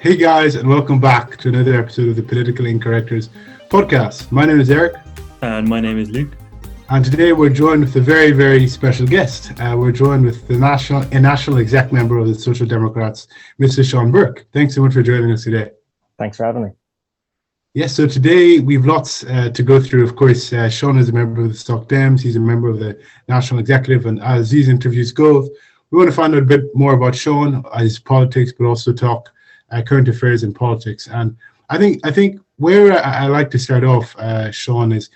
Hey guys, and welcome back to another episode of the Political Incorrectors podcast. My name is Eric. And my name is Luke. And today we're joined with a very, very special guest. We're joined with the national exec member of the Social Democrats, Mr. Seàn Burke. Thanks so much for joining us today. Thanks for having me. Yes, so today we've lots to go through. Of course, Seán is a member of the Stock Dems. He's a member of the National Executive. And as these interviews go, we want to find out a bit more about Seán, his politics, but also talk current affairs and politics. And I think where I like to start off, Seán, is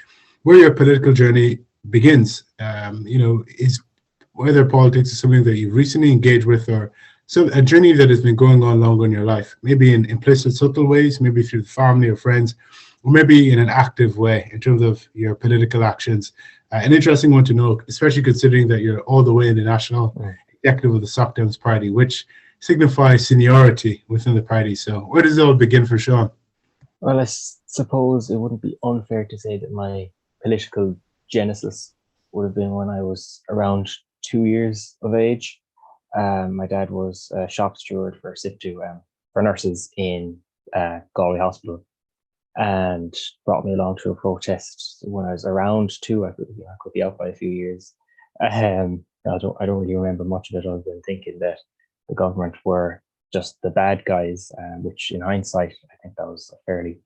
where your political journey begins. Is whether politics is something that you've recently engaged with, or a journey that has been going on longer in your life, maybe in implicit, subtle ways, maybe through family or friends, or maybe in an active way in terms of your political actions. An interesting one to know, especially considering that you're all the way in the national executive of the Stock Dems party, which signifies seniority within the party. So where does it all begin for Seán? Well, I suppose it wouldn't be unfair to say that my political genesis would have been when I was around 2 years of age. My dad was a shop steward for SIPTU, for nurses in Galway Hospital, and brought me along to a protest when I was around 2. I could be out by a few years. I don't really remember much of it, other than thinking that the government were just the bad guys, which in hindsight, I think that was a fairly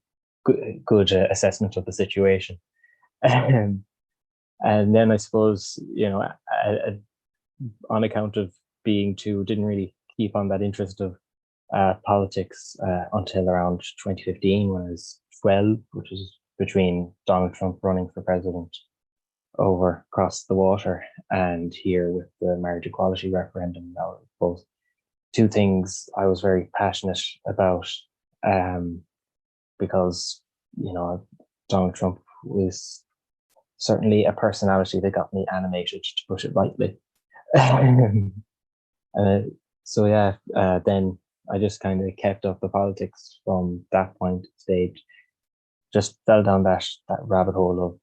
good assessment of the situation. And then I suppose, on account of being 2, didn't really keep on that interest of politics until around 2015, when I was 12, which was between Donald Trump running for president over across the water and here with the marriage equality referendum. That was both 2 things I was very passionate about, because Donald Trump was certainly a personality that got me animated, to put it lightly. Then I just kind of kept up the politics from that point. Stage just fell down that rabbit hole of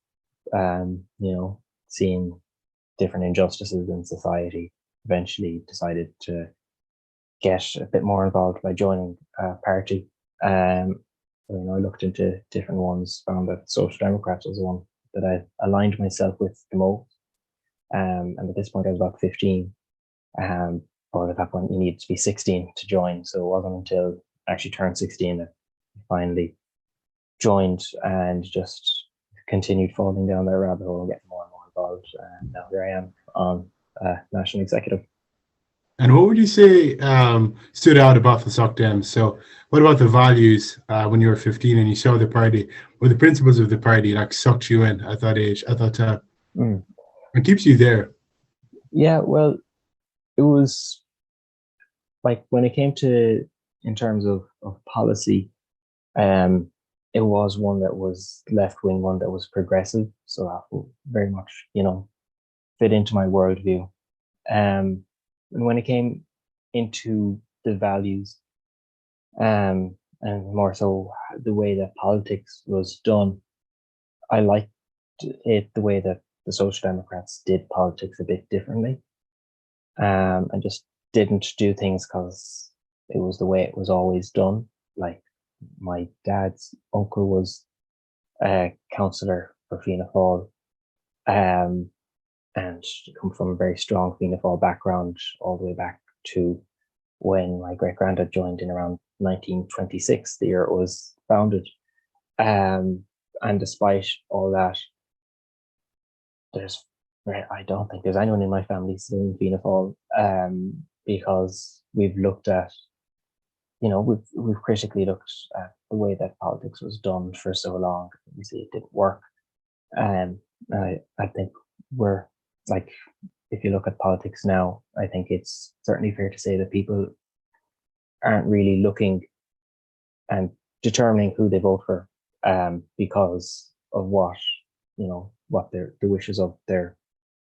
seeing different injustices in society. Eventually decided to get a bit more involved by joining a party. I looked into different ones, found that Social Democrats was the one that I aligned myself with the most. And at this point I was about 15. But at that point you needed to be 16 to join. So it wasn't until I actually turned 16 that I finally joined, and just continued falling down that rabbit hole and getting more and more involved. And now here I am on national executive. And what would you say stood out about the Stock Dems? So what about the values when you were 15 and you saw the party, or the principles of the party sucked you in at that age, at that time? It keeps you there? Yeah, well, it was like when it came to, in terms of policy, it was one that was left-wing, one that was progressive. So that very much, fit into my worldview. And when it came into the values, and more so the way that politics was done, I liked it the way that the Social Democrats did politics a bit differently, and just didn't do things because it was the way it was always done. Like my dad's uncle was a councillor for Fianna Fáil, and come from a very strong Fianna Fáil background, all the way back to when my great-granddad joined in around 1926, the year it was founded. And despite all that, I don't think there's anyone in my family still in Fianna Fáil, because we've looked at, we've critically looked at the way that politics was done for so long. We see it didn't work. And I think we're, if you look at politics now, I think it's certainly fair to say that people aren't really looking and determining who they vote for, because of what the wishes of their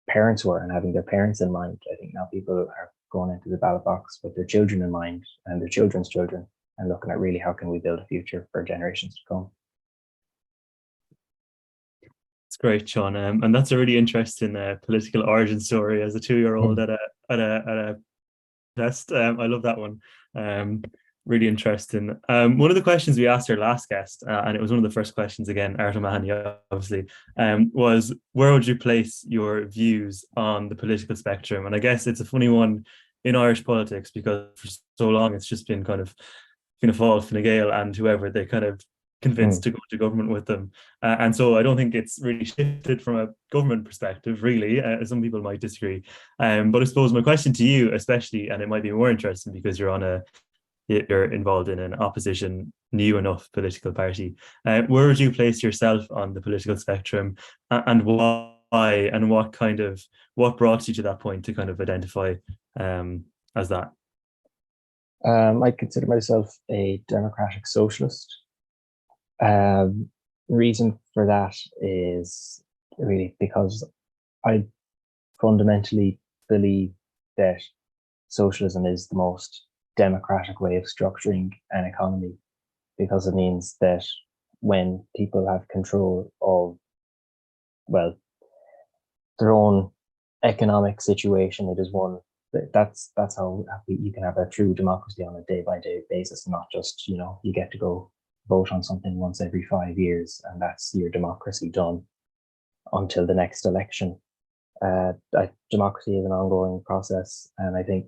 parents were, and having their parents in mind. I think now people are going into the ballot box with their children in mind, and their children's children, and looking at really how can we build a future for generations to come. It's great, Seán, and that's a really interesting political origin story as a 2-year-old at a test. I love that one. Really interesting. One of the questions we asked our last guest, and it was one of the first questions again, Arta Mahoney, obviously, was where would you place your views on the political spectrum? And I guess it's a funny one in Irish politics because for so long it's just been kind of Fianna Fáil, Fine Gael, and whoever they kind of convinced to go to government with them. And so I don't think it's really shifted from a government perspective, really. Some people might disagree. But I suppose my question to you, especially, and it might be more interesting because you're involved in an opposition new enough political party. Where would you place yourself on the political spectrum, and why, and what brought you to that point to kind of identify as that? I consider myself a democratic socialist. Reason for that is really because I fundamentally believe that socialism is the most democratic way of structuring an economy, because it means that when people have control of, well, their own economic situation, it is one that's how you can have a true democracy on a day-by-day basis, not just, you get to go vote on something once every 5 years and that's your democracy done until the next election. Democracy is an ongoing process, and I think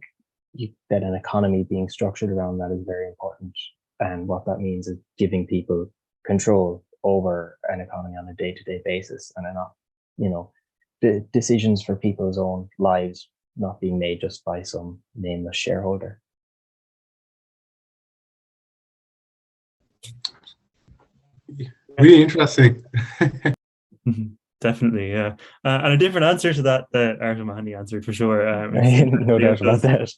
that an economy being structured around that is very important. And what that means is giving people control over an economy on a day-to-day basis, and not, the decisions for people's own lives not being made just by some nameless shareholder. Really interesting. Definitely, yeah. And a different answer to that Arta Mahoney answered, for sure. No doubt about that.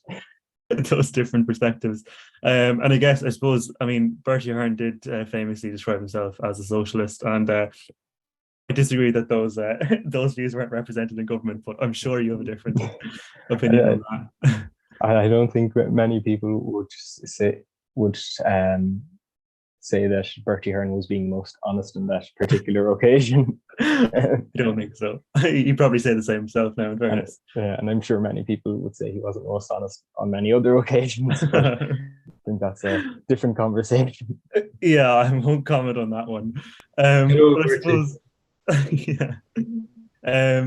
Those different perspectives. And I suppose, Bertie Ahern did famously describe himself as a socialist, and I disagree that those views weren't represented in government, but I'm sure you have a different opinion on that. I don't think many people would say that Bertie Ahern was being most honest on that particular occasion. I don't think so. He'd probably say the same himself now, in fairness. And I'm sure many people would say he wasn't most honest on many other occasions, but I think that's a different conversation. Yeah, I won't comment on that one. But I suppose, yeah.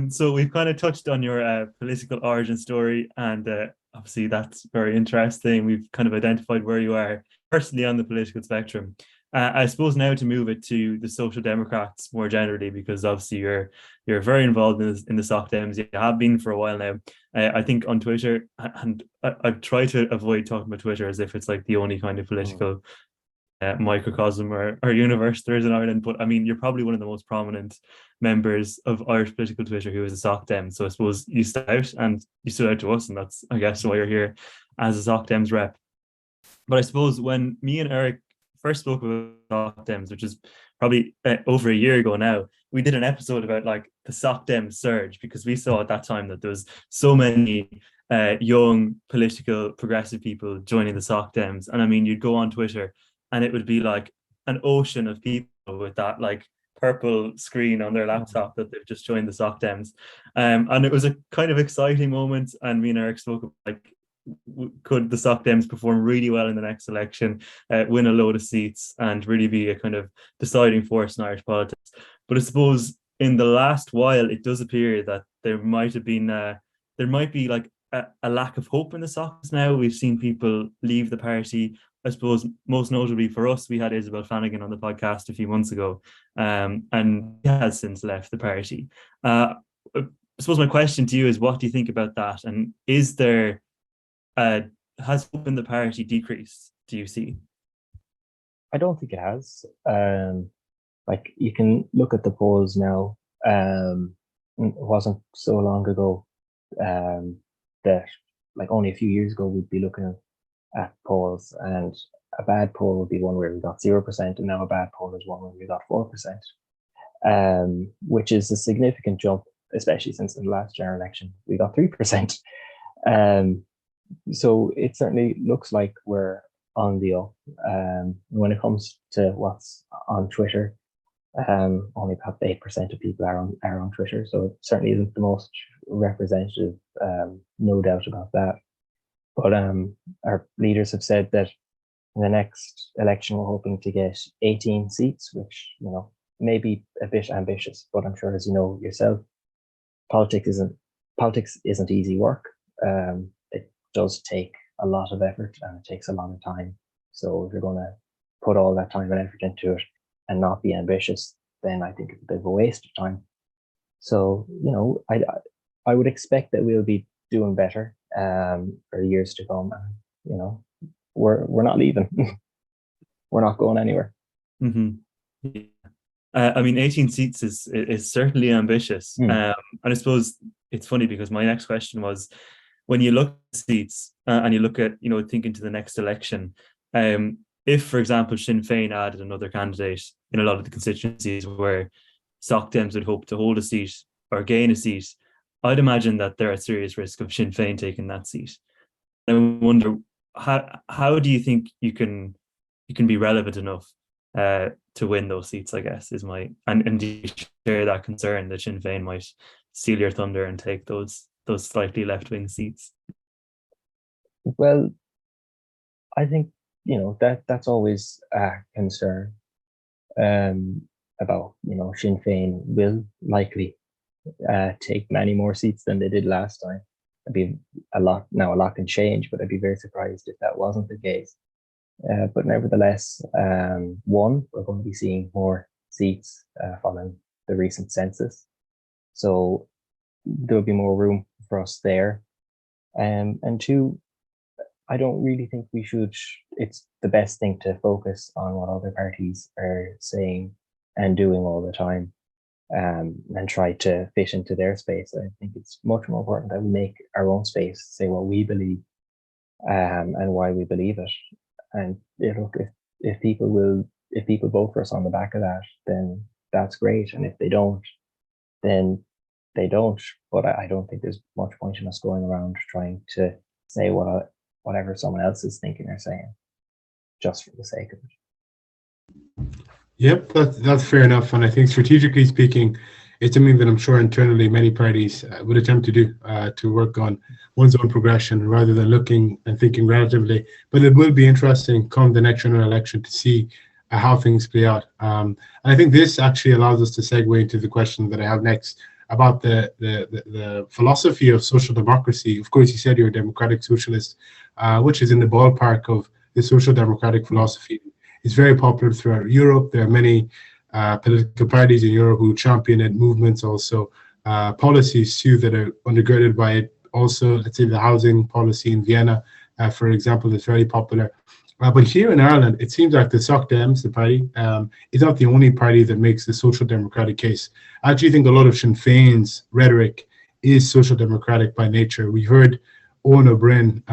So we've kind of touched on your political origin story, and obviously that's very interesting. We've kind of identified where you are personally on the political spectrum. I suppose now to move it to the Social Democrats more generally, because obviously you're very involved in the Soc Dems. You have been for a while now. I think on Twitter, and I've tried to avoid talking about Twitter as if it's like the only kind of political microcosm or universe there is in Ireland. But you're probably one of the most prominent members of Irish political Twitter who is a Soc Dem. So I suppose you stood out, and you stood out to us, and that's, I guess, why you're here as a Soc Dems rep. But I suppose when me and Eric first spoke about Soc Dems, which is probably over a year ago now, we did an episode about like the Soc Dem surge, because we saw at that time that there was so many young political progressive people joining the Soc Dems. And you'd go on Twitter and it would be like an ocean of people with that like purple screen on their laptop that they've just joined the Soc Dems. And it was a kind of exciting moment. And me and Eric spoke about, like, could the Soc Dems perform really well in the next election, win a load of seats, and really be a kind of deciding force in Irish politics? But I suppose in the last while, it does appear that there might be like a lack of hope in the Socs now. We've seen people leave the party. I suppose most notably for us, we had Isabel Flanagan on the podcast a few months ago, and he has since left the party. I suppose my question to you is, what do you think about that? And is there has hope in the party decreased, do you see? I don't think it has. Like, you can look at the polls now. It wasn't so long ago that, like, only a few years ago, we'd be looking at polls, and a bad poll would be one where we got 0%, and now a bad poll is one where we got 4%, which is a significant jump, especially since in the last general election we got 3%. So it certainly looks like we're on the up. When it comes to what's on Twitter, only about 8% of people are on Twitter, so it certainly isn't the most representative, no doubt about that. But our leaders have said that In the next election, we're hoping to get 18 seats, which, may be a bit ambitious, but I'm sure, as you know yourself, politics isn't easy work. It does take a lot of effort and it takes a lot of time. So if you're going to put all that time and effort into it and not be ambitious, then I think it's a bit of a waste of time. So, I would expect that we'll be doing better for years to come. And, we're not leaving. We're not going anywhere. Mm-hmm. Yeah. I mean, 18 seats is certainly ambitious. And I suppose it's funny because my next question was, when you look at seats and you look at, thinking to the next election, if, for example, Sinn Féinn added another candidate in a lot of the constituencies where Soc Dems would hope to hold a seat or gain a seat, I'd imagine that they're at serious risk of Sinn Féinn taking that seat. I wonder, how do you think you can be relevant enough to win those seats, I guess, is my, and do you share that concern that Sinn Féinn might steal your thunder and take those slightly left-wing seats? Well, I think, that's always a concern about, Sinn Féinn will likely take many more seats than they did last time. It'd be a lot can change, but I'd be very surprised if that wasn't the case. But nevertheless, we're going to be seeing more seats following the recent census. So there'll be more room for us there. And two, I don't really think it's the best thing to focus on what other parties are saying and doing all the time, and try to fit into their space. I think it's much more important that we make our own space, say what we believe, and why we believe it. And if people vote for us on the back of that, then that's great. And if they don't, then they don't. But I don't think there's much point in us going around trying to say whatever someone else is thinking or saying, just for the sake of it. Yep, that's fair enough. And I think strategically speaking, it's something that I'm sure internally many parties would attempt to do, to work on one's own progression rather than looking and thinking relatively. But it will be interesting come the next general election to see how things play out. And I think this actually allows us to segue into the question that I have next about the philosophy of social democracy. Of course, you said you're a democratic socialist, which is in the ballpark of the social democratic philosophy. It's very popular throughout Europe. There are many political parties in Europe who champion it, movements also, policies too that are undergirded by it. Also, let's say the housing policy in Vienna, for example, is very popular. But here in Ireland, it seems like the Soc Dems, the party, is not the only party that makes the social democratic case. I actually think a lot of Sinn Féin's rhetoric is social democratic by nature. We heard Owen O'Brien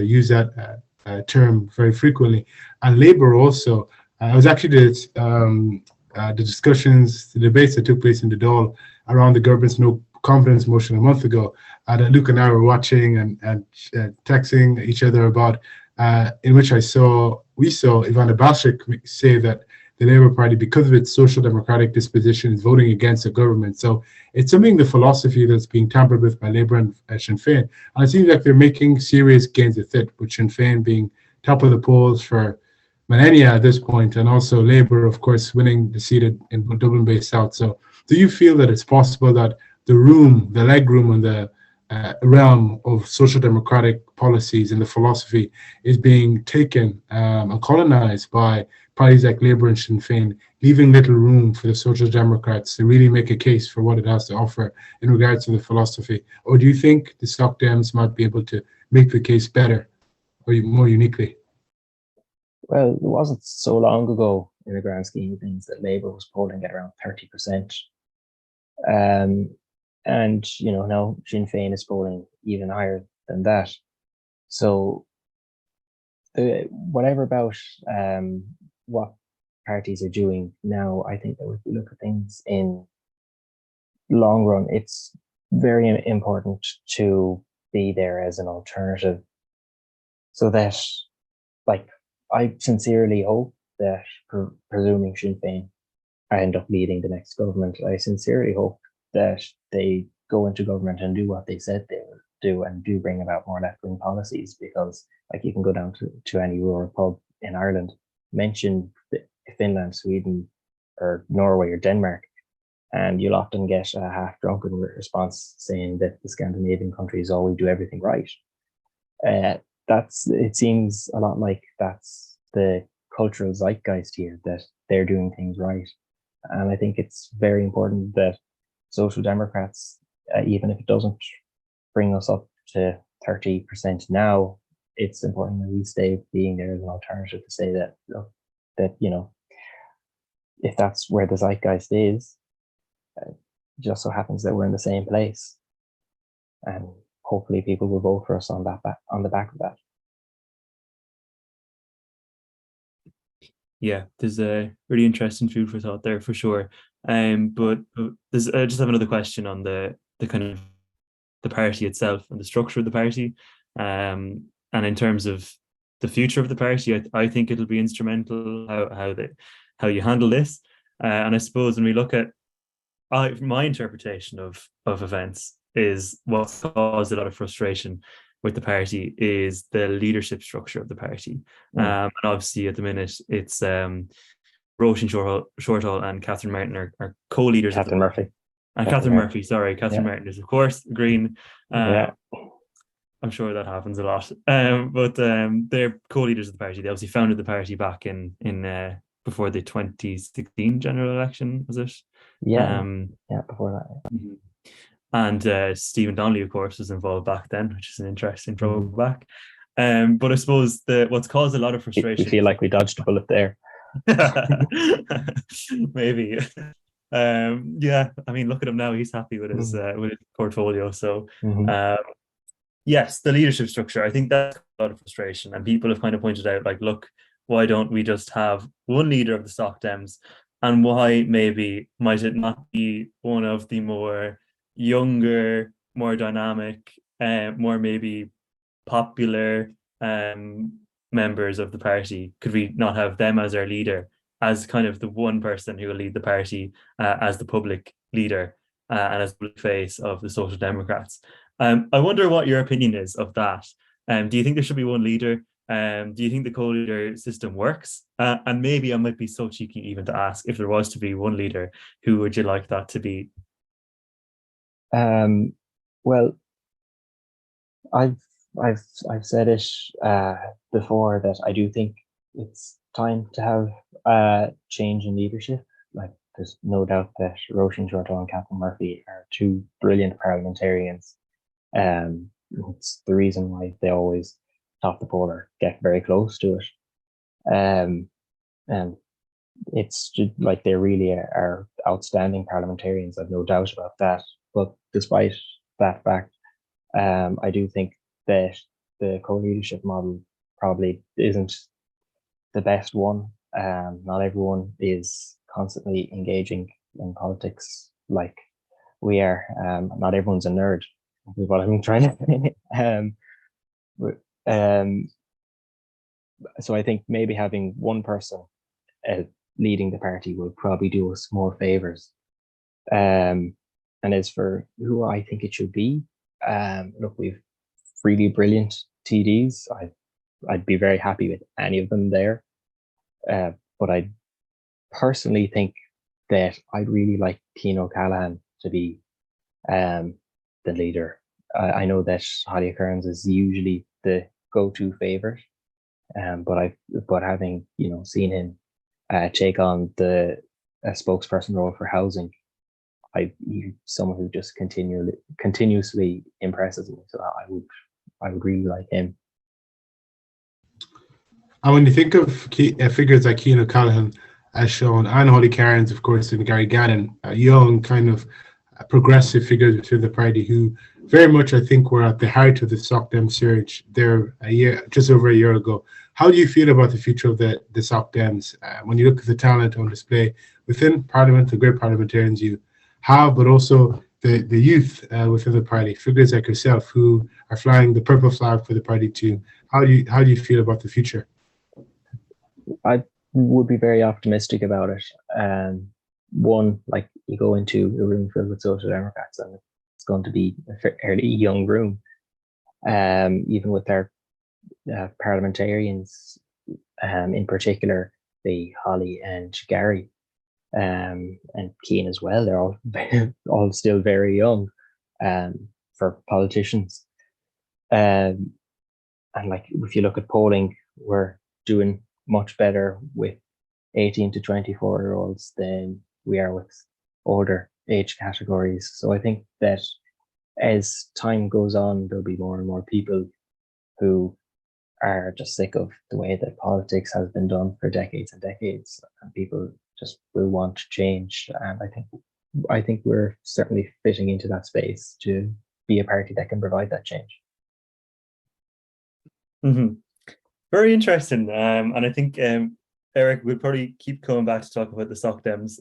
use that term very frequently, and Labour also. It was actually the discussions, the debates that took place in the Dáil around the government's no confidence motion a month ago that Luke and I were watching and texting each other about, in which we saw Ivana Bashik say that the Labour Party, because of its social democratic disposition, is voting against the government. So it's something, the philosophy that's being tampered with by Labour and Sinn Féin. And it seems like they're making serious gains with it, with Sinn Féin being top of the polls for millennia at this point, and also Labour, of course, winning the seat in Dublin Bay South. So do you feel that it's possible that the leg room and the realm of social democratic policies and the philosophy is being taken and colonized by parties like Labour and Sinn Féin, leaving little room for the social democrats to really make a case for what it has to offer in regards to the philosophy? Or do you think the Soc Dems might be able to make the case better or more uniquely? Well, it wasn't so long ago in the grand scheme of things that Labour was polling at around 30%. And, now Sinn Féin is polling even higher than that. So whatever about what parties are doing now, I think that if we look at things in the long run, it's very important to be there as an alternative, so that, I sincerely hope that, presuming Sinn Féin end up leading the next government, I sincerely hope that they go into government and do what they said they will do and do bring about more left-wing policies, because like you can go down to any rural pub in Ireland, mention Finland, Sweden, or Norway or Denmark, and you'll often get a half-drunken response saying that the Scandinavian countries always do everything right. It seems a lot like that's the cultural zeitgeist here, that they're doing things right. And I think it's very important that Social Democrats, even if it doesn't bring us up to 30% now, it's important that we stay being there as an alternative to say that, look, that, you know, if that's where the zeitgeist is, just so happens that we're in the same place. And hopefully people will vote for us on the back of that. Yeah, there's a really interesting food for thought there for sure. But there's I just have another question on the kind of the party itself and the structure of the party. And in terms of the future of the party, I think it'll be instrumental how you handle this. And I suppose when we look at my interpretation of events is what's caused a lot of frustration with the party is the leadership structure of the party. And obviously at the minute it's Roisin Shortall and Catherine Martin are co-leaders. Catherine Murphy. And Catherine Murphy, sorry. Catherine Martin is of course Green. I'm sure that happens a lot. But they're co-leaders of the party. They obviously founded the party back in before the 2016 general election, was it? Before that. Mm-hmm. And Stephen Donnelly, of course, was involved back then, which is an interesting throwback. But I suppose what's caused a lot of frustration. We feel like we dodged a bullet there. Maybe. Yeah, I mean, look at him now. He's happy with his portfolio. So, yes, the leadership structure. I think that's a lot of frustration, and people have kind of pointed out, like, look, why don't we just have one leader of the Soc Dems, and why maybe might it not be one of the more younger, more dynamic, more maybe popular members of the party? Could we not have them as our leader, as kind of the one person who will lead the party as the public leader and as the public face of the Social Democrats? I wonder what your opinion is of that. Do you think there should be one leader? Do you think the co-leader system works? And maybe I might be so cheeky even to ask, if there was to be one leader, who would you like that to be? Well, I've said it before that I do think it's time to have a change in leadership. Like, there's no doubt that Roisin Shortall and Catherine Murphy are two brilliant parliamentarians. It's the reason why they always top the poll or get very close to it. And it's just like they really are outstanding parliamentarians. I've no doubt about that. But despite that fact, I do think that the co-leadership model probably isn't the best one. Not everyone is constantly engaging in politics like we are. Not everyone's a nerd, is what I'm trying to say. So I think maybe having one person leading the party would probably do us more favors. And as for who I think it should be, look, we've really brilliant TDs. I'd be very happy with any of them there. But I personally think that I'd really like Cian O'Callaghan to be the leader. I know that Holly Kearns is usually the go-to favorite, but having seen him take on the spokesperson role for housing, he's someone who just continuously impresses me. So I would really like him. And when you think of figures like Cian O'Callaghan, as shown, and Holly Cairns, of course, and Gary Gannon, young kind of progressive figures within the party who very much, I think, were at the heart of the Soc Dem surge there just over a year ago. How do you feel about the future of the Soc Dems when you look at the talent on display within Parliament, the great parliamentarians you have, but also the youth within the party, figures like yourself who are flying the purple flag for the party too? How do you feel about the future? I would be very optimistic about it. One, like, you go into a room filled with Social Democrats and it's going to be a fairly young room. even with their parliamentarians, in particular, the Holly and Gary, and Keane as well. They're all all still very young for politicians. And like, if you look at polling, we're doing much better with 18 to 24-year-olds than we are with older age categories. So I think that as time goes on, there'll be more and more people who are just sick of the way that politics has been done for decades and decades, and people just will want change. And I think we're certainly fitting into that space to be a party that can provide that change. Mm-hmm. Very interesting. And I think, Eric, we'll probably keep coming back to talk about the Soc Dems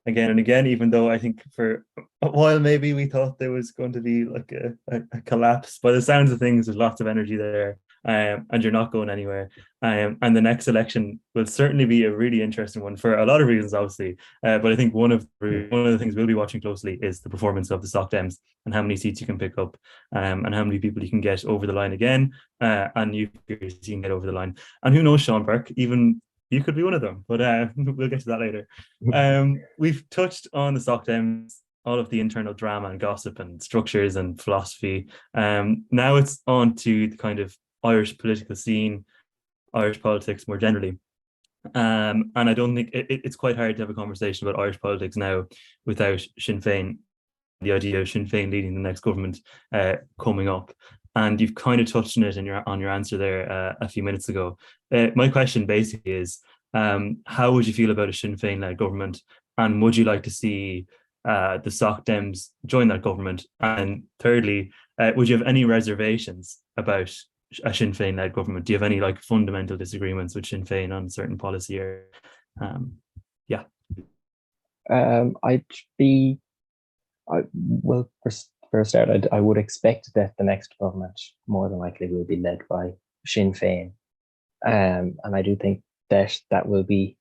again and again, even though I think for a while maybe we thought there was going to be like a collapse. By the sounds of things, there's lots of energy there, and you're not going anywhere. And the next election will certainly be a really interesting one for a lot of reasons, obviously. But I think one of the things we'll be watching closely is the performance of the Soc Dems and how many seats you can pick up, and how many people you can get over the line again, and you can get over the line. And who knows, Seán Burke, even you could be one of them, but we'll get to that later. We've touched on the Soc Dems, all of the internal drama and gossip and structures and philosophy. Now it's on to the kind of Irish political scene, Irish politics more generally. And I don't think it's quite hard to have a conversation about Irish politics now without Sinn Féinn, the idea of Sinn Féinn leading the next government coming up. And you've kind of touched on it on your answer there a few minutes ago. My question basically is, how would you feel about a Sinn Féin-led government? And would you like to see the Soc Dems join that government? And thirdly, would you have any reservations about a Sinn Féin-led government? Do you have any like fundamental disagreements with Sinn Féin on certain policy? Or yeah. For a start, I would expect that the next government more than likely will be led by Sinn Féin. And I do think that will be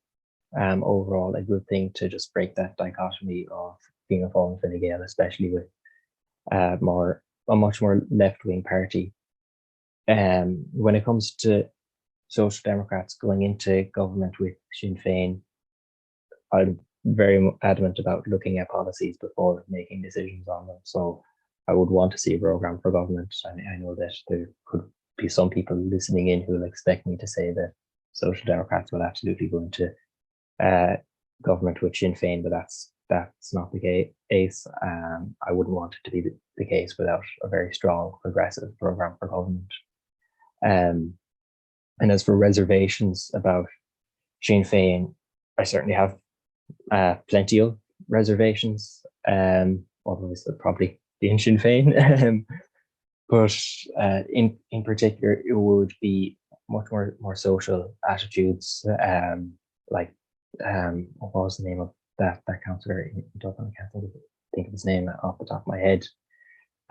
overall a good thing to just break that dichotomy of Fianna Fáil and Fine Gael, especially with a much more left-wing party. When it comes to Social Democrats going into government with Sinn Féin, I'm very adamant about looking at policies before making decisions on them. So I would want to see a program for government. I know that there could be some people listening in who will expect me to say that Social Democrats will absolutely go into government with Sinn Féin, but that's not the case. I wouldn't want it to be the case without a very strong progressive program for government. And as for reservations about Sinn Féin, I certainly have plenty of reservations. Although it's probably in Sinn Féin, but in particular, it would be much more social attitudes. Like what was the name of that councillor in Dublin? I can't think of his name off the top of my head.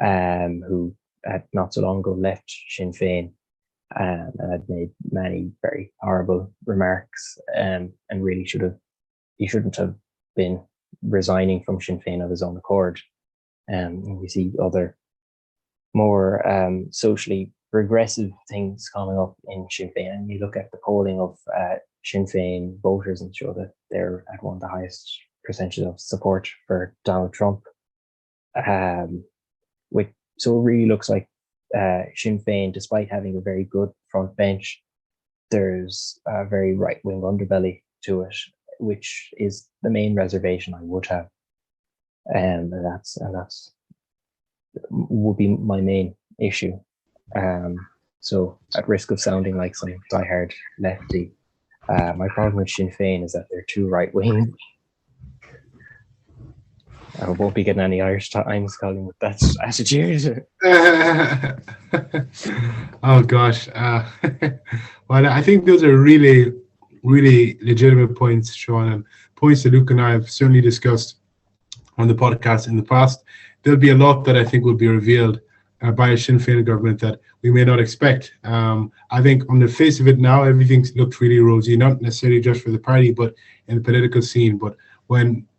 Who not so long ago left Sinn Féin, and had made many very horrible remarks, and really he shouldn't have been resigning from Sinn Féin of his own accord. We see other more socially regressive things coming up in Sinn Féin, and you look at the polling of Sinn Féin voters and show that they're at one of the highest percentages of support for Donald Trump. So it really looks like Sinn Féin, despite having a very good front bench, there's a very right-wing underbelly to it, which is the main reservation I would have. And that's would be my main issue. So at risk of sounding like some diehard lefty, my problem with Sinn Féin is that they're too right-wing. I won't be getting any Irish Times calling with that attitude. Oh gosh. Well, I think those are really, really legitimate points, Sean, and points that Luke and I have certainly discussed on the podcast in the past. There'll be a lot that I think will be revealed by a Sinn Féin government that we may not expect. I think on the face of it now, everything looked really rosy, not necessarily just for the party, but in the political scene. But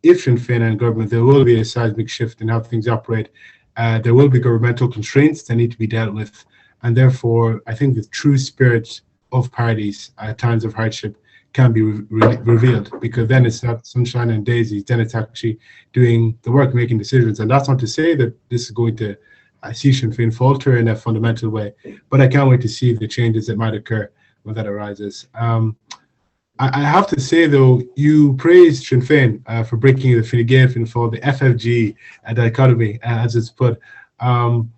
if Sinn Féin are in government, there will be a seismic shift in how things operate. there will be governmental constraints that need to be dealt with. And therefore, I think the true spirit of parties at times of hardship can be revealed, because then it's not sunshine and daisies, then it's actually doing the work, making decisions. And that's not to say that this is going to see Sinn Féin falter in a fundamental way, but I can't wait to see the changes that might occur when that arises. I have to say, though, you praised Sinn Féin for breaking the Fine Gael, Fianna Fáil, the FFG dichotomy, as it's put. And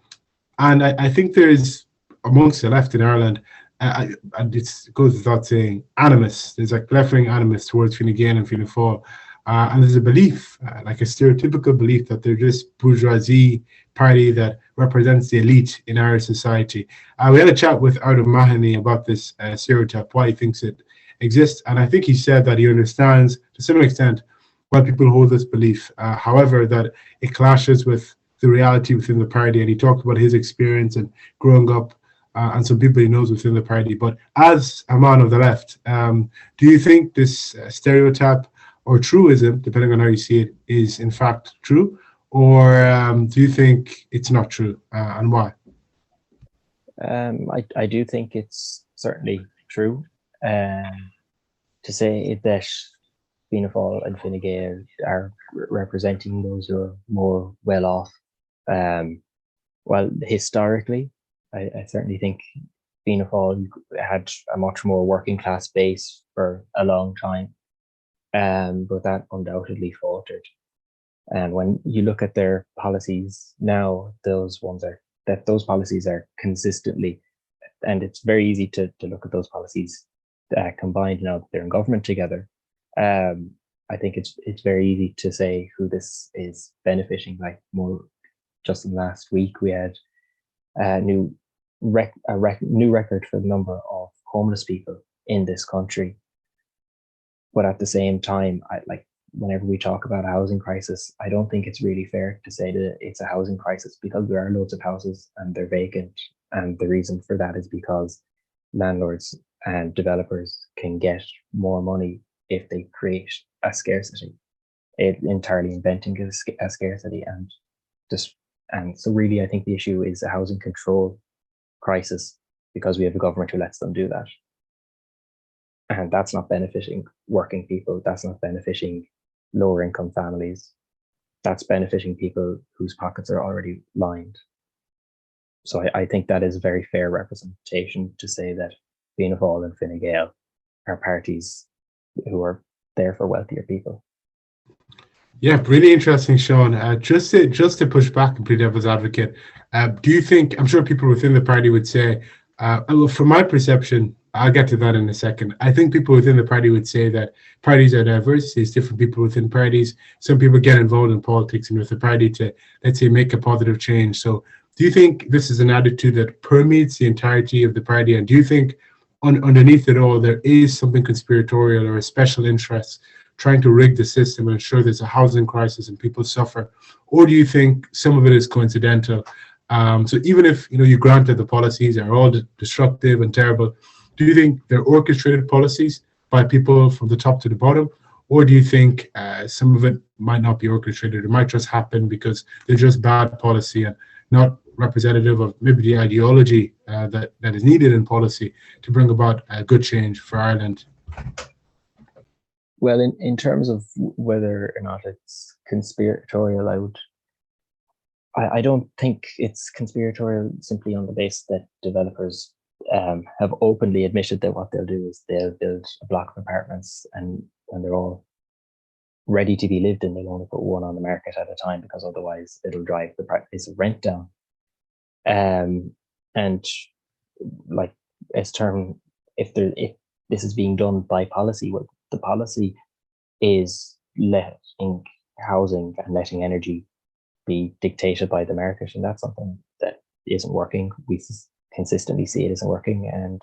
I think there's, amongst the left in Ireland, and it goes without saying, animus. There's like left-wing animus towards Fine Gael and Fianna Fáil. And there's a belief, like a stereotypical belief, that they're just bourgeoisie party that represents the elite in Irish society. We had a chat with Arden Mahoney about this stereotype, why he thinks it exists. And I think he said that he understands, to some extent, why people hold this belief. However, that it clashes with the reality within the party. And he talked about his experience and growing up and some people he knows within the party. But as a man of the left, do you think this stereotype or truism, depending on how you see it, is in fact true? Or do you think it's not true, and why? I do think it's certainly true. To say that Fianna Fáil and Fine Gael are representing those who are more well off. Well, historically, I certainly think Fianna Fáil had a much more working class base for a long time, but that undoubtedly faltered. And when you look at their policies now, those policies are consistently, and it's very easy to look at those policies combined now that they're in government together. I think it's very easy to say who this is benefiting. Like, more just in last week, we had a new record for the number of homeless people in this country. But at the same time, whenever we talk about a housing crisis, I don't think it's really fair to say that it's a housing crisis, because there are loads of houses and they're vacant. And the reason for that is because landlords and developers can get more money if they create a scarcity, entirely inventing a scarcity. And so really, I think the issue is a housing control crisis, because we have a government who lets them do that. And that's not benefiting working people. That's not benefiting lower income families. That's benefiting people whose pockets are already lined. So I think that is a very fair representation to say that Fianna Fáil and Fine Gael are parties who are there for wealthier people. Yeah, really interesting, Sean. Just to push back and play devil's advocate, do you think, I'm sure people within the party would say, well, from my perception, I'll get to that in a second. I think people within the party would say that parties are diverse. There's different people within parties. Some people get involved in politics and with the party to, let's say, make a positive change. So do you think this is an attitude that permeates the entirety of the party? And do you think underneath it all, there is something conspiratorial or a special interest trying to rig the system and ensure there's a housing crisis and people suffer? Or do you think some of it is coincidental? So even if you grant that the policies are all destructive and terrible, do you think they're orchestrated policies by people from the top to the bottom? Or do you think some of it might not be orchestrated? It might just happen because they're just bad policy and not representative of maybe the ideology that is needed in policy to bring about a good change for Ireland? Well, in terms of whether or not it's conspiratorial, I don't think it's conspiratorial simply on the basis that developers have openly admitted that what they'll do is they'll build a block of apartments, and when they're all ready to be lived in, they'll only put one on the market at a time, because otherwise it'll drive the price of rent down. And like, if this is being done by policy, well, the policy is letting housing and letting energy be dictated by the market, and that's something that isn't working. We consistently see it isn't working, and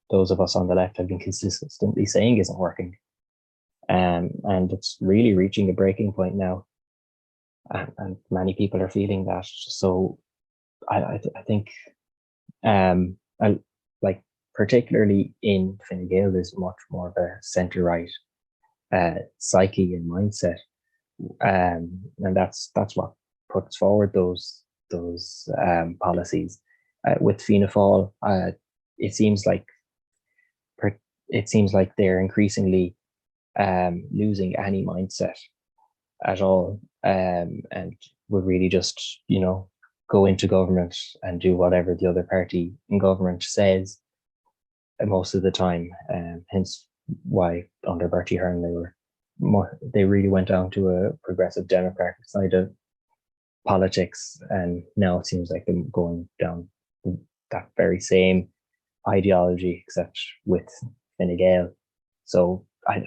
those of us on the left have been consistently saying isn't working. And it's really reaching a breaking point now, and many people are feeling that. So I think, like, particularly in Fine Gael, there's much more of a centre-right psyche and mindset, and that's what puts forward those policies. With Fianna Fáil, it seems like they're increasingly losing any mindset at all, and would really just, go into government and do whatever the other party in government says most of the time. Hence why under Bertie Ahern they really went down to a progressive democratic side of politics, and now it seems like them going down that very same ideology, except with Fine Gael. So I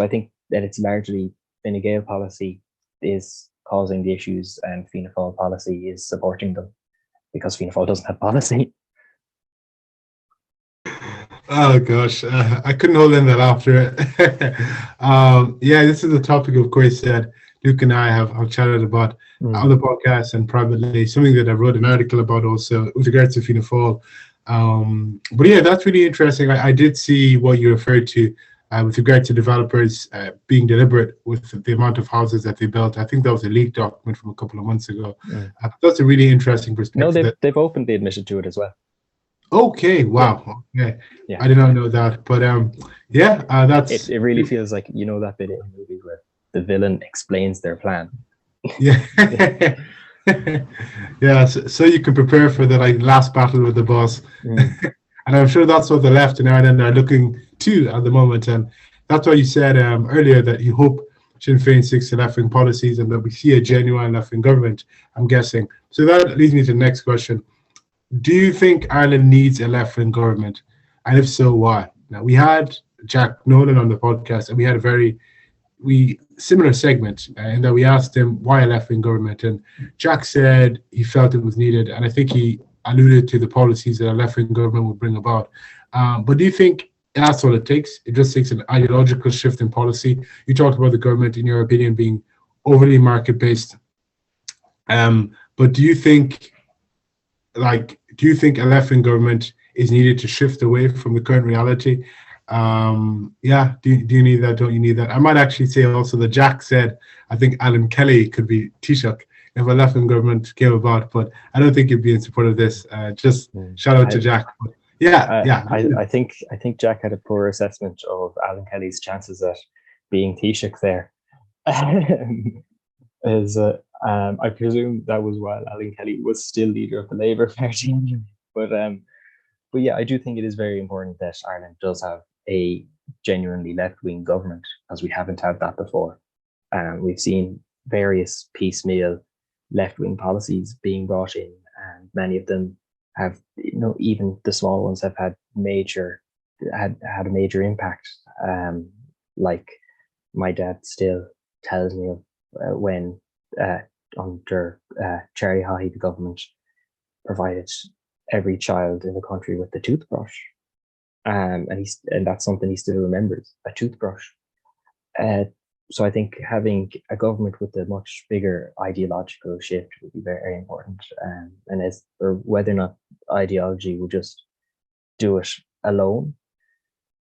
think that it's largely Fine Gael policy is causing the issues, and Fianna Fáil policy is supporting them, because Fianna Fáil doesn't have policy. Oh gosh, I couldn't hold in that laughter. Yeah, this is a topic, of course, that Luke and I have chatted about on the podcast and privately. Something that I wrote an article about also with regards to Fianna Fáil. But yeah, that's really interesting. I did see what you referred to with regard to developers being deliberate with the amount of houses that they built. I think that was a leaked document from a couple of months ago. That's a really interesting perspective. No, they've openly admitted to it as well. Okay, wow. Okay. Yeah. I did not know that. But that's... It really feels like, that bit in movies where the villain explains their plan. Yeah. Yeah, so you can prepare for the last battle with the boss. And I'm sure that's what the left in Ireland are looking to at the moment. And that's why you said earlier that you hope Sinn Féin sticks to left-wing policies and that we see a genuine left-wing government, I'm guessing. So that leads me to the next question. Do you think Ireland needs a left-wing government? And if so, why? Now, we had Jack Nolan on the podcast, and we had a very similar segment in that we asked him why a left-wing government. And Jack said he felt it was needed. And I think he alluded to the policies that a left-wing government would bring about. But do you think that's all it takes? It just takes an ideological shift in policy. You talked about the government, in your opinion, being overly market-based. But do you think a left-wing government is needed to shift away from the current reality? Do you need that? Don't you need that? I might actually say also that Jack said, I think Alan Kelly could be Taoiseach if a left-wing government came about, but I don't think he'd be in support of this. Just shout out to Jack. But I think Jack had a poor assessment of Alan Kelly's chances at being Taoiseach there. I presume that was while Alan Kelly was still leader of the Labour Party. But yeah, I do think it is very important that Ireland does have a genuinely left-wing government, because we haven't had that before. We've seen various piecemeal left-wing policies being brought in, and many of them have, even the small ones have had a major impact. Like my dad still tells me of when under Cherry Haughey, the government provided every child in the country with a toothbrush, and that's something he still remembers, a toothbrush. So I think having a government with a much bigger ideological shift would be very, very important. And as for whether or not ideology will just do it alone,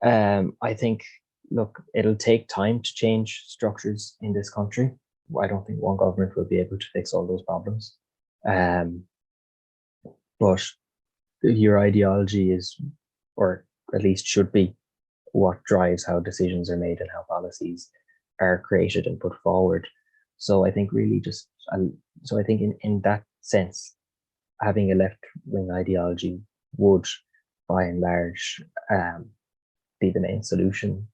I think, look, it'll take time to change structures in this country. I don't think one government will be able to fix all those problems. But your ideology is, or at least should be, what drives how decisions are made and how policies are created and put forward. So I think really in that sense, having a left-wing ideology would, by and large, be the main solution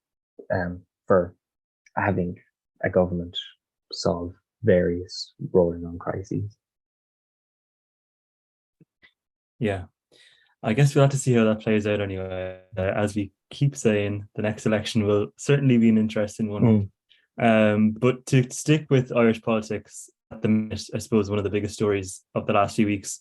for having a government solve various rolling on crises. Yeah, I guess we'll have to see how that plays out anyway. As we keep saying, the next election will certainly be an interesting one. But to stick with Irish politics at the minute, I suppose one of the biggest stories of the last few weeks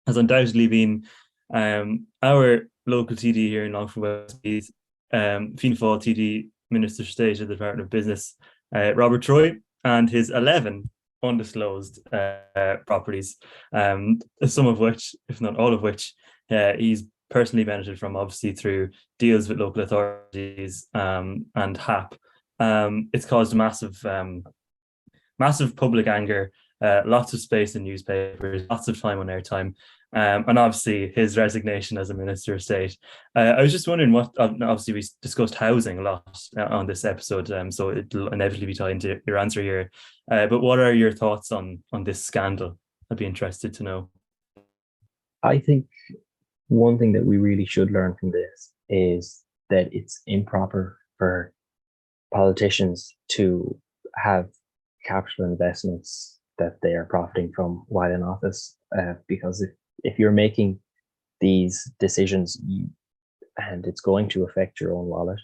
has undoubtedly been our local TD here in Longford West Meath, Fianna Fáil TD, Minister for State of the Department of Business, Robert Troy, and his 11 undisclosed properties, some of which, if not all of which, he's personally benefited from, obviously through deals with local authorities and HAP. It's caused massive public anger lots of space in newspapers, lots of time on airtime, and obviously his resignation as a Minister of State. I was just wondering what, obviously we discussed housing a lot on this episode, so it'll inevitably be tied into your answer here. But what are your thoughts on this scandal? I'd be interested to know. I think one thing that we really should learn from this is that it's improper for politicians to have capital investments that they are profiting from while in office, because if you're making these decisions and it's going to affect your own wallet,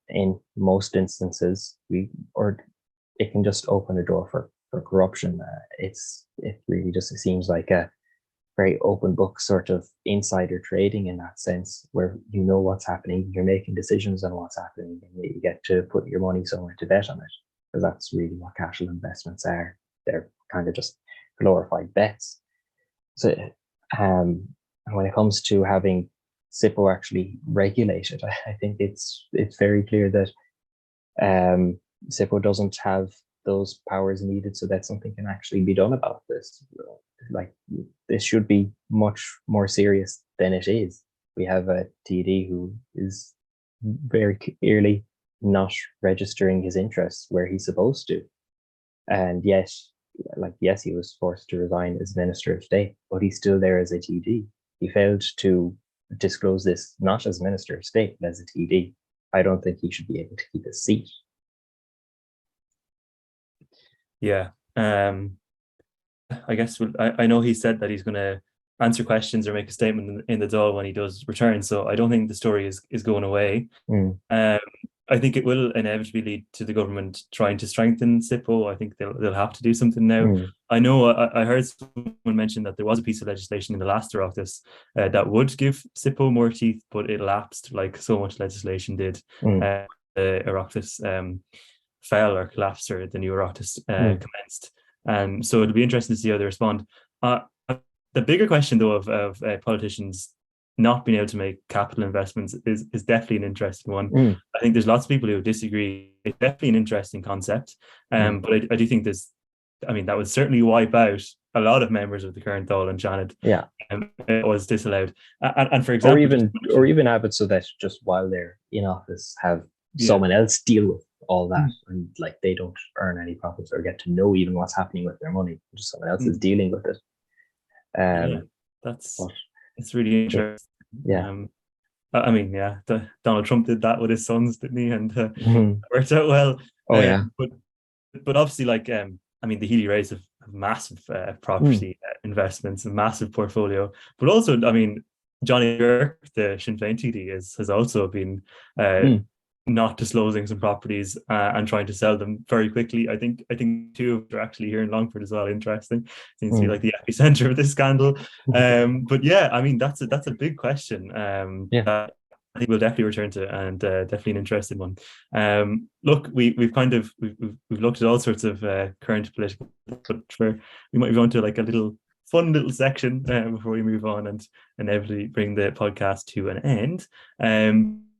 in most instances, or it can just open a door for corruption. It really just seems like a very open book sort of insider trading in that sense, where you know what's happening, you're making decisions on what's happening, and you get to put your money somewhere to bet on it, because that's really what capital investments are. They're kind of just glorified bets. So, and when it comes to having SIPO actually regulate it, I think it's very clear that SIPO doesn't have those powers needed so that something can actually be done about this. Like, this should be much more serious than it is. We have a TD who is very clearly not registering his interests where he's supposed to. And yet, yes, he was forced to resign as Minister of State, but he's still there as a TD. He failed to disclose this not as Minister of State, but as a TD. I don't think he should be able to keep his seat. Yeah. I guess I know he said that he's going to answer questions or make a statement in the Dáil when he does return. So I don't think the story is going away. I think it will inevitably lead to the government trying to strengthen SIPO. I think they'll have to do something now. I know I heard someone mention that there was a piece of legislation in the last Oireachtas that would give SIPO more teeth, but it lapsed like so much legislation did. The Oireachtas fell or collapsed, or the new Oireachtas commenced. So it'll be interesting to see how they respond. The bigger question, though, of politicians not being able to make capital investments is definitely an interesting one. I think there's lots of people who disagree. It's definitely an interesting concept, but I do think that would certainly wipe out a lot of members of the current Dáil and Seanad. Yeah, it was disallowed, and for example, or even have it so that just while they're in office, have someone else deal with all that, and like they don't earn any profits or get to know even what's happening with their money. Just someone else is dealing with it. It's really interesting. Donald Trump did that with his sons, didn't he? And it worked out well. But obviously, the Healy Rays have massive property investments, a massive portfolio. But also, Johnny Burke, the Sinn Féinn TD, has also been not disclosing some properties and trying to sell them very quickly. I think two of them are actually here in Longford as well. Interesting. Seems to be like the epicenter of this scandal. But yeah, that's a big question. That I think we'll definitely return to, and definitely an interesting one. Look, we've looked at all sorts of current political, but we might go into like a little fun little section before we move on and inevitably bring the podcast to an end.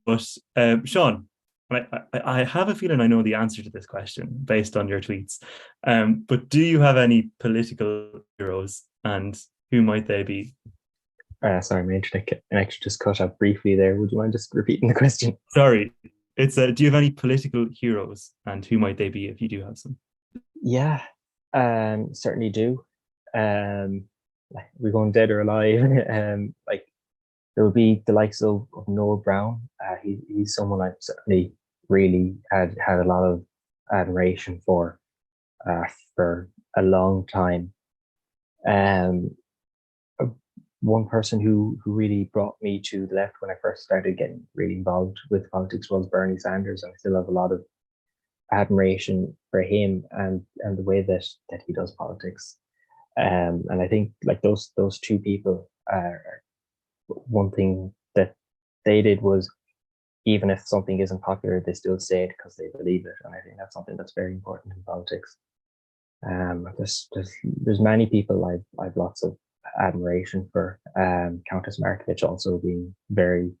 But Sean, I have a feeling I know the answer to this question based on your tweets. But do you have any political heroes, and who might they be? Sorry, my internet connection just cut out briefly there. Would you mind just repeating the question? Sorry. It's do you have any political heroes, and who might they be if you do have some? Yeah, certainly do. We're going dead or alive. There would be the likes of Noel Brown. He's someone I've certainly really had a lot of admiration for a long time. One person who really brought me to the left when I first started getting really involved with politics was Bernie Sanders, and I still have a lot of admiration for him and the way that he does politics. And I think like those two people are one thing that they did was, even if something isn't popular, they still say it because they believe it, and I think that's something that's very important in politics. There's many people I've lots of admiration for. Countess Markievicz also being very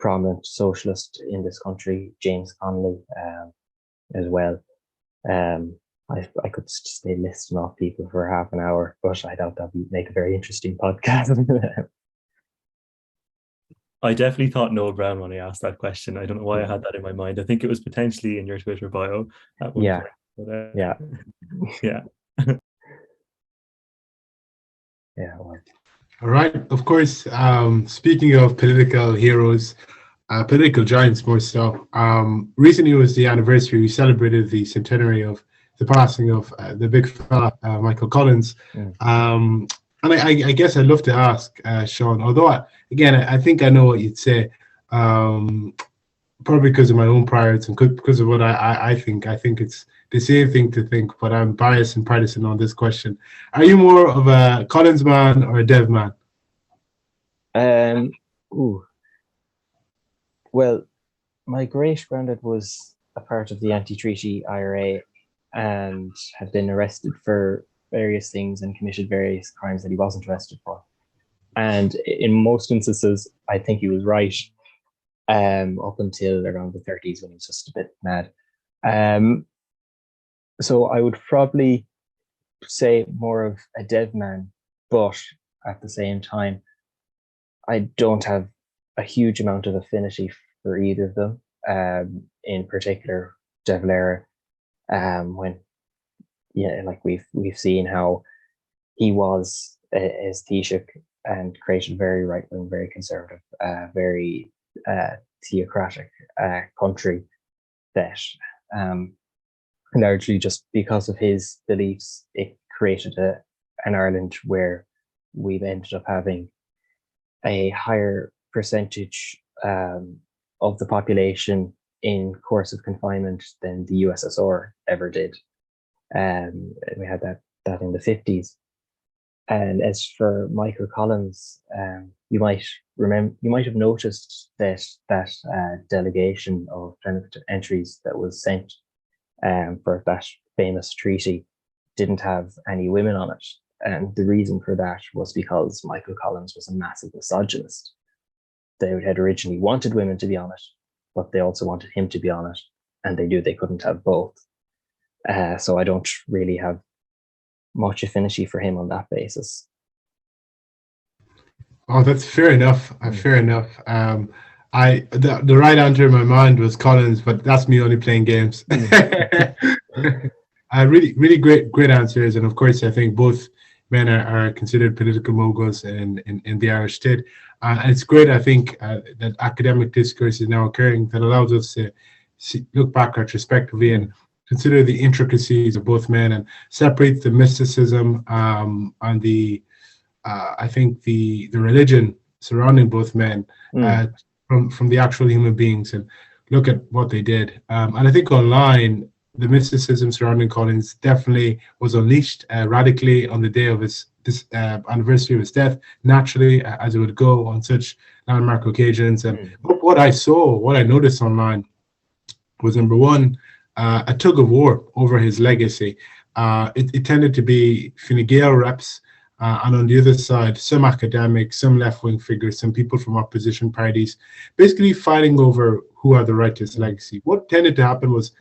prominent socialist in this country. James Connolly as well. I could just stay listing off people for half an hour, but I doubt that would make a very interesting podcast. I definitely thought Noel Brown when I asked that question. I don't know why I had that in my mind. I think it was potentially in your Twitter bio at one Yeah. point. But, Yeah. yeah. Yeah. Well, All right. Of course, speaking of political heroes, political giants more so, recently was the anniversary. We celebrated the centenary of the passing of the big fella, Michael Collins. And I guess I'd love to ask Sean, although I think I know what you'd say, probably because of my own priorities and because of what I think. I think it's the same thing to think, but I'm biased and partisan on this question. Are you more of a Collins man or a Dev man? Well, my great granddad was a part of the anti-treaty IRA and had been arrested for various things and committed various crimes that he wasn't arrested for. And in most instances, I think he was right, up until around the 30s when he was just a bit mad. So I would probably say more of a Dev man, but at the same time, I don't have a huge amount of affinity for either of them. In particular, De Valera, when like we've seen how he was as Taoiseach and created a very right wing, very conservative, very theocratic country that largely just because of his beliefs, it created an Ireland where we've ended up having a higher percentage of the population in coercive confinement than the USSR ever did. We had that in the 50s. And as for Michael Collins, you might have noticed that delegation of entries that was sent for that famous treaty didn't have any women on it. And the reason for that was because Michael Collins was a massive misogynist. They had originally wanted women to be on it, but they also wanted him to be on it, and they knew they couldn't have both. So I don't really have much affinity for him on that basis. Oh, that's fair enough. Fair enough. The right answer in my mind was Collins, but that's me only playing games. Really great answers, and of course, I think both men are considered political moguls in the Irish state, and it's great. I think that academic discourse is now occurring that allows us to look back retrospectively and consider the intricacies of both men and separate the mysticism and the I think the religion surrounding both men from the actual human beings and look at what they did. And I think online, the mysticism surrounding Collins definitely was unleashed radically on the day of this anniversary of his death, naturally, as it would go on such landmark occasions. And what I noticed online was, number one, a tug of war over his legacy. It tended to be Fine Gael reps, and on the other side, some academics, some left-wing figures, some people from opposition parties, basically fighting over who had the righteous legacy. What tended to happen was,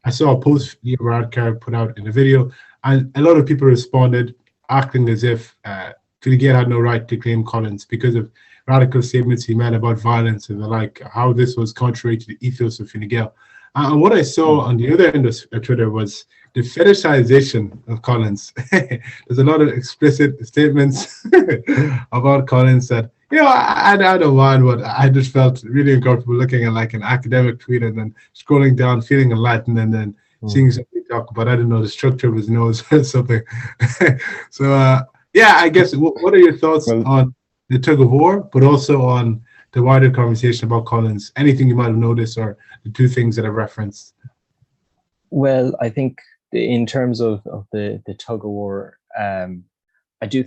I saw a post Leo Varadkar put out in a video, and a lot of people responded acting as if Fine Gael had no right to claim Collins because of radical statements he made about violence and the like, how this was contrary to the ethos of Fine Gael. And what I saw on the other end of Twitter was the fetishization of Collins. There's a lot of explicit statements about Collins that, I don't mind, but I just felt really uncomfortable looking at like an academic tweet and then scrolling down, feeling enlightened, and then seeing somebody talk about, I don't know, the structure of his nose or something. So, I guess, what are your thoughts on the tug of war, but also on the wider conversation about Collins? Anything you might have noticed, or the two things that I've referenced? Well, I think in terms of the tug of war, I don't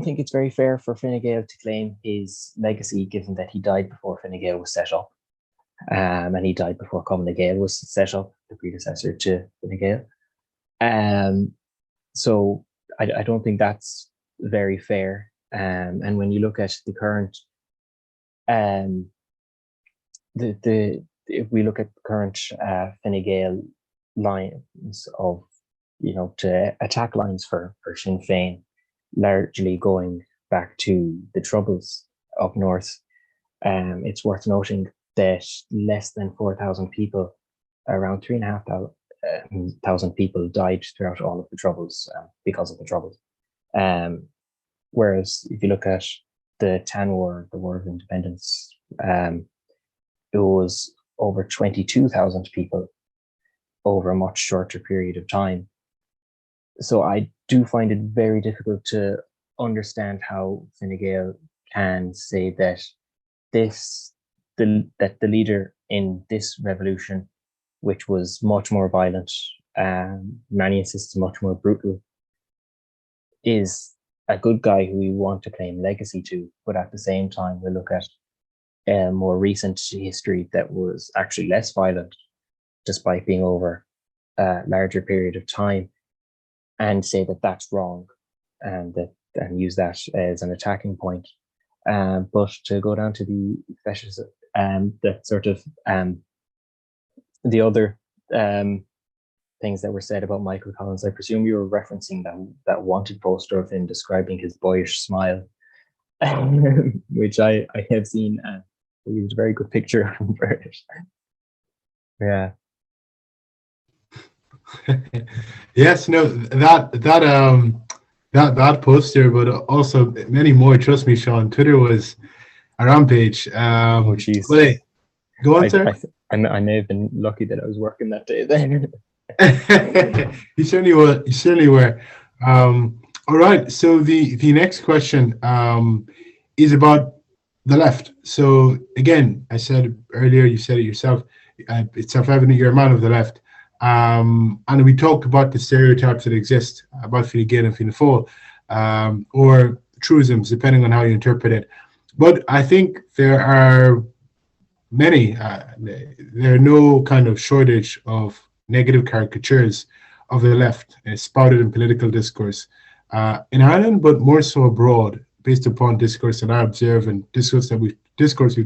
think it's very fair for Fine Gael to claim his legacy, given that he died before Fine Gael was set up, and he died before Cumann Gael was set up, the predecessor to Fine Gael. So I don't think that's very fair. And when you look at the current, if we look at the current Fine Gael lines of, to attack lines for Sinn Féin, largely going back to the Troubles up north. It's worth noting that less than 4,000 people, around 3,500 people died throughout all of the Troubles because of the Troubles. Whereas if you look at the Tan War, the War of Independence, it was over 22,000 people over a much shorter period of time. So I do find it very difficult to understand how Fine Gael can say that the leader in this revolution, which was much more violent, many instances much more brutal, is a good guy who we want to claim legacy to, but at the same time we look at a more recent history that was actually less violent, despite being over a larger period of time, and say that that's wrong, and use that as an attacking point. But to go down to the fascism, that sort of the other things that were said about Michael Collins, I presume you were referencing that wanted poster of him describing his boyish smile, which I have seen. It was a very good picture for it. Yeah. Yes, no, that poster, but also many more. Trust me, Sean. Twitter was a rampage. Oh, jeez. Well, go on, sir. I may have been lucky that I was working that day then. You certainly were. You certainly were. All right. So the next question is about the left. So again, I said earlier, you said it yourself. It's self-evident you're a man of the left. And we talked about the stereotypes that exist about Fine Gael and Fianna Fáil, or truisms, depending on how you interpret it. But I think there are many, there are no kind of shortage of negative caricatures of the left spouted in political discourse in Ireland, but more so abroad, based upon discourse that I observe and discourse we've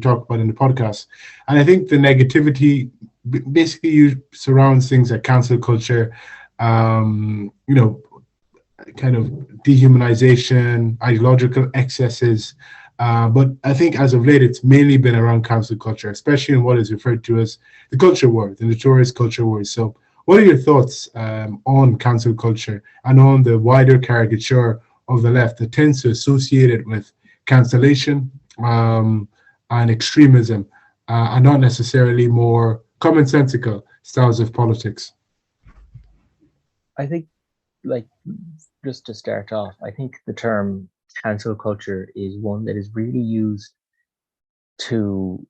talked about in the podcast. And I think the negativity basically surrounds things like cancel culture, kind of dehumanization, ideological excesses. But I think as of late, it's mainly been around cancel culture, especially in what is referred to as the culture war, the notorious culture wars. So what are your thoughts on cancel culture and on the wider caricature of the left that tends to associate it with cancellation and extremism, and not necessarily more commonsensical styles of politics? I think, just to start off, I think the term cancel culture is one that is really used to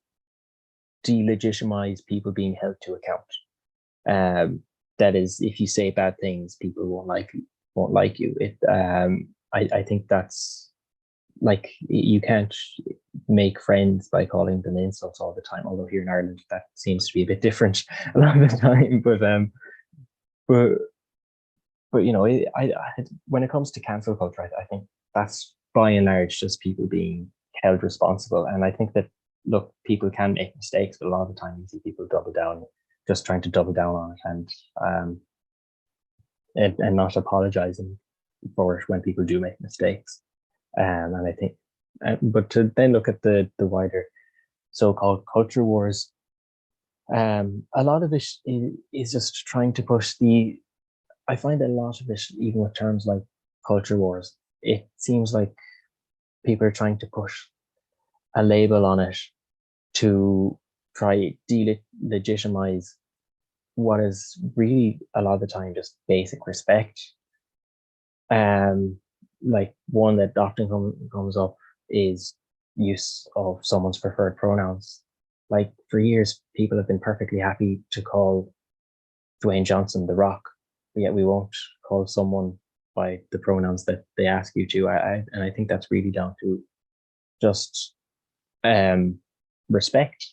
delegitimize people being held to account. That is, if you say bad things, people won't like you. I think that's like, you can't make friends by calling them insults all the time. Although here in Ireland, that seems to be a bit different a lot of the time. But when it comes to cancel culture, I think that's by and large just people being held responsible. And I think that, look, people can make mistakes, but a lot of the time you see people trying to double down on it and not apologizing for it when people do make mistakes. And I think, but to then look at the wider so-called culture wars, a lot of it is just trying to push I find a lot of it, even with terms like culture wars, it seems like people are trying to push a label on it to try delegitimize what is really a lot of the time just basic respect. Like one that often comes up is use of someone's preferred pronouns. Like for years, people have been perfectly happy to call Dwayne Johnson The Rock, but yet we won't call someone by the pronouns that they ask you to. And I think that's really down to just respect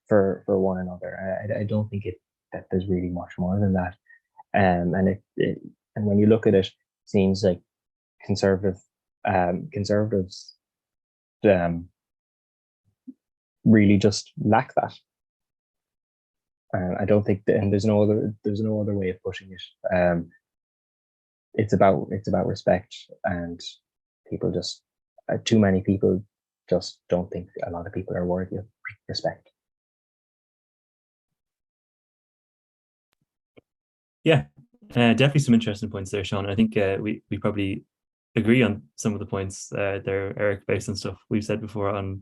for one another. I don't think that there's really much more than that. And when you look at it, seems like conservatives really just lack that. And I don't think that, and there's no other way of putting it. It's about respect, and people just too many people just don't think a lot of people are worthy of respect. Yeah, definitely some interesting points there, Sean. I think we probably agree on some of the points there, Eric, based on stuff we've said before on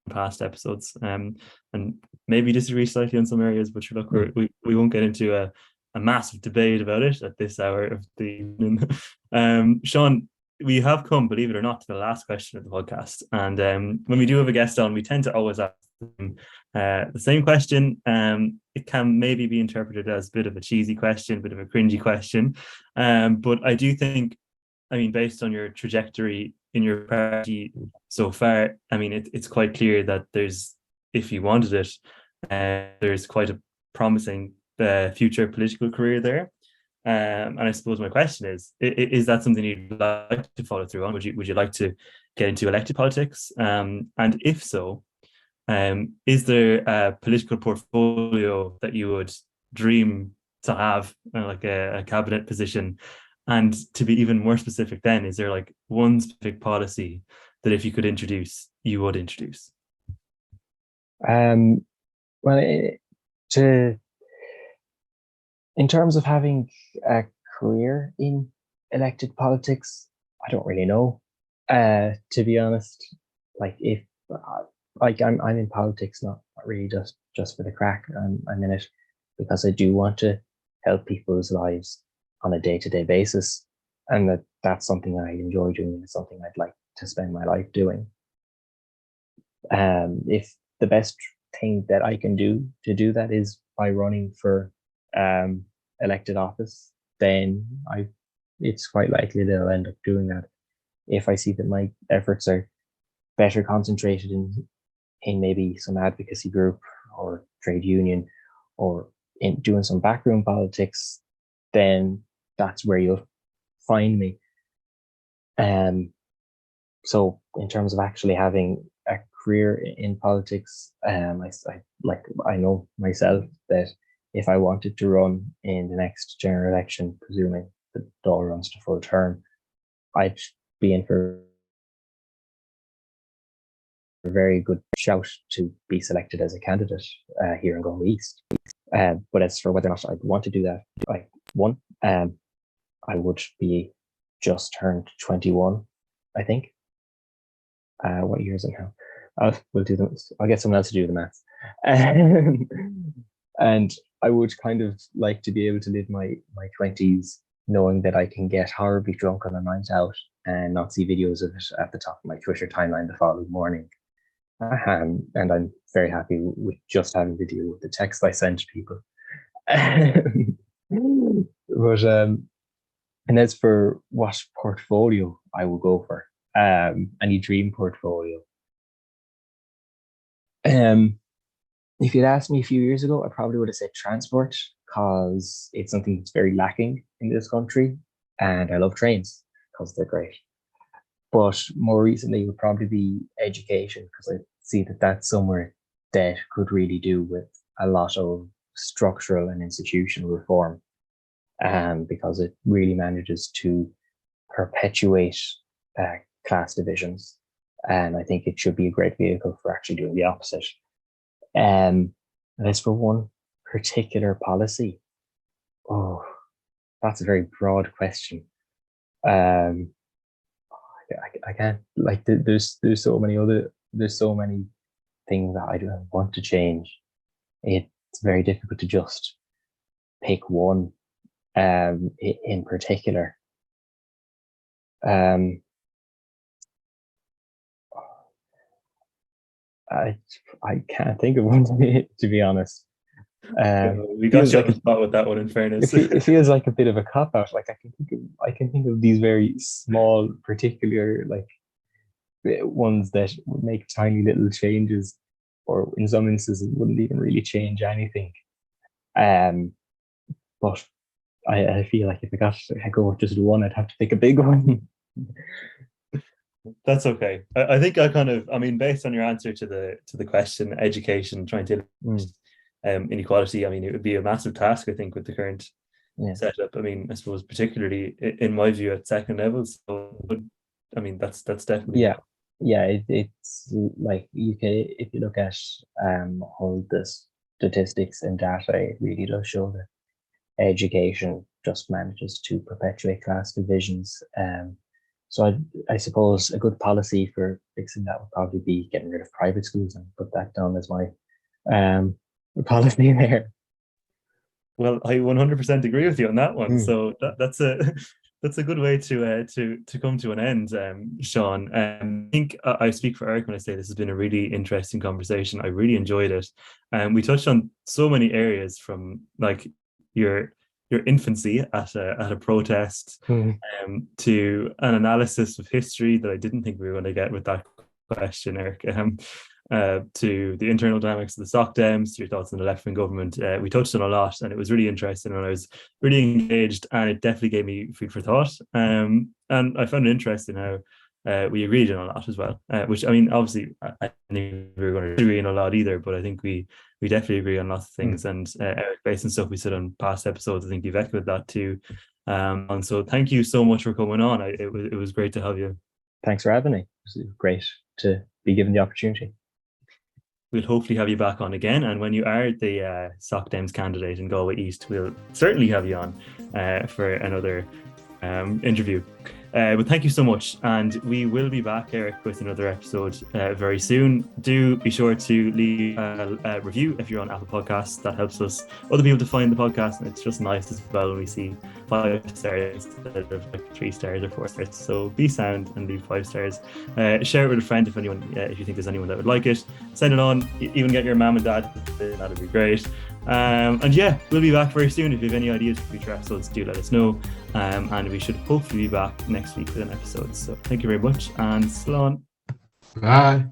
past episodes, and maybe disagree slightly on some areas, but sure, look, we won't get into a massive debate about it at this hour of the evening. Sean, we have come, believe it or not, to the last question of the podcast, and when we do have a guest on, we tend to always ask them the same question. It can maybe be interpreted as a bit of a cheesy question, a bit of a cringy question, but I do think, I mean, based on your trajectory in your party so far, I mean, it's quite clear that there's, if you wanted it, there's quite a promising future political career there. And I suppose my question is that something you'd like to follow through on? Would you like to get into elected politics? And if so, is there a political portfolio that you would dream to have, like a cabinet position? And to be even more specific then, is there like one specific policy that if you could introduce, you would introduce? Well, in terms of having a career in elected politics, I don't really know. To be honest, like if like I'm in politics, not really just for the crack. I'm in it because I do want to help people's lives on a day-to-day basis, and that's something I enjoy doing, and something I'd like to spend my life doing. If the best thing that I can do to do that is by running for elected office, then it's quite likely that I'll end up doing that. If I see that my efforts are better concentrated in maybe some advocacy group or trade union, or in doing some backroom politics, then that's where you'll find me. So in terms of actually having a career in politics, I know myself that if I wanted to run in the next general election, presuming the Dáil runs to full term, I'd be in for a very good shout to be selected as a candidate here in Galway East. But as for whether or not I'd want to do that, I would be just turned 21, I think. What year is it now? I'll get someone else to do the maths. And I would kind of like to be able to live my 20s knowing that I can get horribly drunk on a night out and not see videos of it at the top of my Twitter timeline the following morning. And I'm very happy with just having to deal with the text I send to people. But and as for what portfolio I will go for, any dream portfolio. If you'd asked me a few years ago, I probably would have said transport, because it's something that's very lacking in this country, and I love trains because they're great. But more recently, it would probably be education, because I see that that's somewhere that could really do with a lot of structural and institutional reform, because it really manages to perpetuate class divisions. And I think it should be a great vehicle for actually doing the opposite. And as for one particular policy, that's a very broad question. I can't, like, there's so many things that I don't want to change. It's very difficult to just pick one in particular. I can't think of one, to be honest. We got you on the spot with that one, in fairness. It feels like a bit of a cop-out. Like I can think of these very small, particular, like, ones that would make tiny little changes, or in some instances wouldn't even really change anything. But I feel like if I got to go with just one, I'd have to pick a big one. That's okay. I think I mean, based on your answer to the question, education, trying to inequality. I mean, it would be a massive task, I think, with the current setup. I mean, I suppose particularly in my view at second levels. So, I mean, that's definitely it's like if you look at all the statistics and data, it really does show that education just manages to perpetuate class divisions. So I suppose a good policy for fixing that would probably be getting rid of private schools, and put that down as my policy there. Well, I 100% agree with you on that one. So that's a good way to come to an end, Seán. I think I speak for Eric when I say this has been a really interesting conversation. I really enjoyed it, and we touched on so many areas, from like your infancy at a protest, to an analysis of history that I didn't think we were going to get with that question, Eric. To the internal dynamics of the Soc Dems, to your thoughts on the left-wing government. We touched on a lot, and it was really interesting, and I was really engaged, and it definitely gave me food for thought. And I found it interesting how we agreed on a lot as well, which, I mean, obviously I think we were going to agree on a lot either, but I think we definitely agree on lots of things. And Eric, based on stuff we said on past episodes, I think you've echoed that too. And so thank you so much for coming on. It was great to have you. Thanks for having me. It was great to be given the opportunity. We'll hopefully have you back on again, and when you are the Soc Dems candidate in Galway East, we'll certainly have you on for another interview. But thank you so much, and we will be back, Eric, with another episode very soon. Do be sure to leave a review if you're on Apple Podcasts. That helps us, other people, to find the podcast, and it's just nice as well when we see 5 stars instead of like 3 stars or 4 stars. So be sound and leave 5 stars. Share it with a friend if you think there's anyone that would like it. Send it on. Even get your mum and dad. That'd be great. And yeah, we'll be back very soon. If you have any ideas for future episodes, do let us know. And we should hopefully be back next week with an episode. So thank you very much, and slán. Bye.